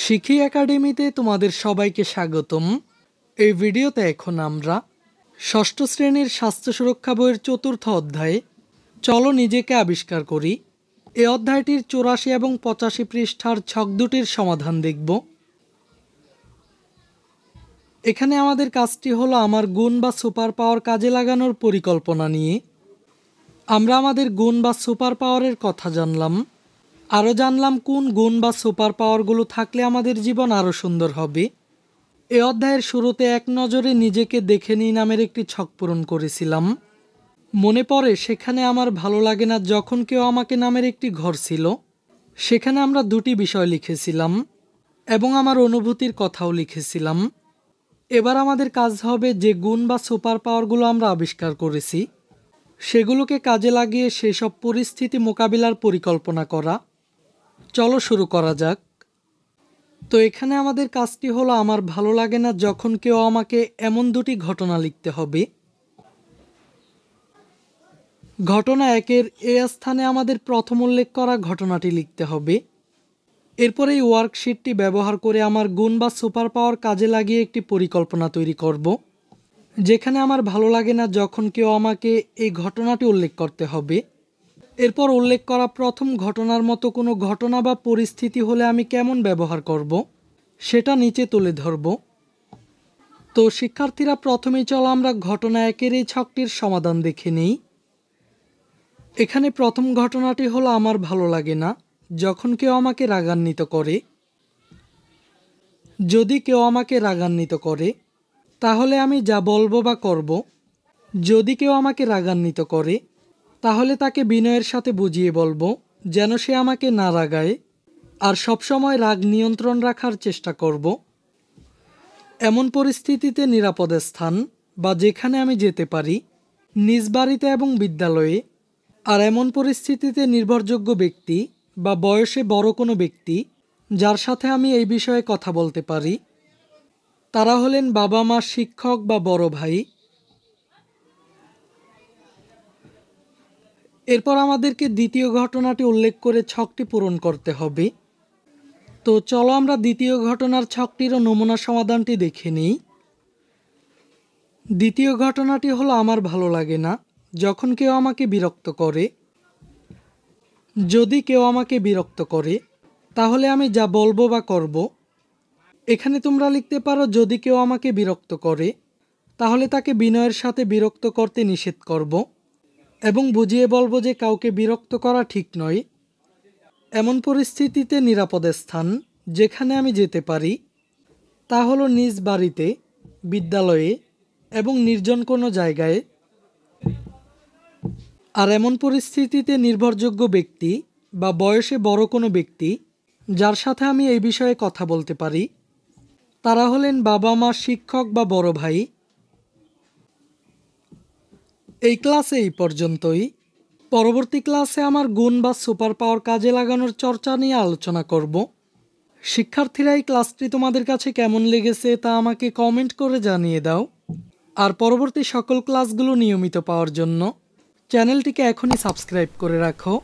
শিখি একাডেমিতে তোমাদের সবাইকে স্বাগতম। এই ভিডিওতে এখন আমরা ষষ্ঠ শ্রেণীর স্বাস্থ্য সুরক্ষা বইয়ের চতুর্থ অধ্যায়ে চলো নিজেকে আবিষ্কার করি এই অধ্যায়টির 84 এবং 85 পৃষ্ঠার ছক দুটির সমাধান দেখব। এখানে আমাদের কাজটি হলো আমার গুণ বা সুপার পাওয়ার কাজে লাগানোর পরিকল্পনা নিয়ে। আমরা আমাদের গুণ বা সুপার পাওয়ারের কথা জানলাম, আরও জানলাম কোন গুণ বা সুপার পাওয়ারগুলো থাকলে আমাদের জীবন আরও সুন্দর হবে। এই অধ্যায়ের শুরুতে এক নজরে নিজেকে দেখে নিই নামের একটি ছক পূরণ করেছিলাম। মনে পড়ে সেখানে আমার ভালো লাগে না যখন কেউ আমাকে নামের একটি ঘর ছিল। সেখানে আমরা দুটি বিষয় লিখেছিলাম এবং আমার অনুভূতির কথাও লিখেছিলাম। এবার আমাদের কাজ হবে যে গুণ বা সুপার পাওয়ারগুলো আমরা আবিষ্কার করেছি সেগুলোকে কাজে লাগিয়ে সেসব পরিস্থিতি মোকাবিলার পরিকল্পনা করা। চলো শুরু করা যাক। তো এখানে আমাদের কাজটি হলো আমার ভালো লাগে না যখন কেউ আমাকে এমন দুটি ঘটনা লিখতে হবে। ঘটনা একের এ স্থানে আমাদের প্রথম উল্লেখ করা ঘটনাটি লিখতে হবে। এরপর এই ওয়ার্কশিটটি ব্যবহার করে আমার গুণ বা সুপার পাওয়ার কাজে লাগিয়ে একটি পরিকল্পনা তৈরি করব, যেখানে আমার ভালো লাগে না যখন কেউ আমাকে এই ঘটনাটি উল্লেখ করতে হবে। এরপর উল্লেখ করা প্রথম ঘটনার মতো কোনো ঘটনা বা পরিস্থিতি হলে আমি কেমন ব্যবহার করব সেটা নিচে তুলে ধরব। তো শিক্ষার্থীরা, প্রথমেই চলো আমরা ঘটনা একের এই ছকটির সমাধান দেখে নিই। এখানে প্রথম ঘটনাটি হলো আমার ভালো লাগে না যখন কেউ আমাকে রাগান্বিত করে। যদি কেউ আমাকে রাগান্বিত করে তাহলে আমি যা বলবো বা করব। যদি কেউ আমাকে রাগান্বিত করে তাহলে তাকে বিনয়ের সাথে বুঝিয়ে বলবো যেন সে আমাকে না রাগায়, আর সবসময় রাগ নিয়ন্ত্রণ রাখার চেষ্টা করব। এমন পরিস্থিতিতে নিরাপদ স্থান বা যেখানে আমি যেতে পারি, নিজ বাড়িতে এবং বিদ্যালয়ে। আর এমন পরিস্থিতিতে নির্ভরযোগ্য ব্যক্তি বা বয়সে বড় কোনো ব্যক্তি যার সাথে আমি এই বিষয়ে কথা বলতে পারি, তারা হলেন বাবা মা, শিক্ষক বা বড় ভাই। এরপর আমাদেরকে দ্বিতীয় ঘটনাটি উল্লেখ করে ছকটি পূরণ করতে হবে। তো চলো আমরা দ্বিতীয় ঘটনার ছকটিরও নমুনা সমাধানটি দেখে নিই। দ্বিতীয় ঘটনাটি হলো আমার ভালো লাগে না যখন কেউ আমাকে বিরক্ত করে। যদি কেউ আমাকে বিরক্ত করে তাহলে আমি যা বলবো বা করব। এখানে তোমরা লিখতে পারো যদি কেউ আমাকে বিরক্ত করে তাহলে তাকে বিনয়ের সাথে বিরক্ত করতে নিষেধ করব এবং বুঝিয়ে বলবো যে কাউকে বিরক্ত করা ঠিক নয়। এমন পরিস্থিতিতে নিরাপদ স্থান যেখানে আমি যেতে পারি তা হলো নিজ বাড়িতে, বিদ্যালয়ে এবং নির্জন কোনো জায়গায়। আর এমন পরিস্থিতিতে নির্ভরযোগ্য ব্যক্তি বা বয়সে বড় কোনো ব্যক্তি যার সাথে আমি এই বিষয়ে কথা বলতে পারি, তারা হলেন বাবা মা, শিক্ষক বা বড় ভাই। এই ক্লাসে এই পর্যন্তই। পরবর্তী ক্লাসে আমার গুণ বা সুপার পাওয়ার কাজে লাগানোর চর্চা নিয়ে আলোচনা করব। শিক্ষার্থীরা, এই ক্লাসটি তোমাদের কাছে কেমন লেগেছে তা আমাকে কমেন্ট করে জানিয়ে দাও। আর পরবর্তী সকল ক্লাসগুলো নিয়মিত পাওয়ার জন্য চ্যানেলটিকে এখনই সাবস্ক্রাইব করে রাখো।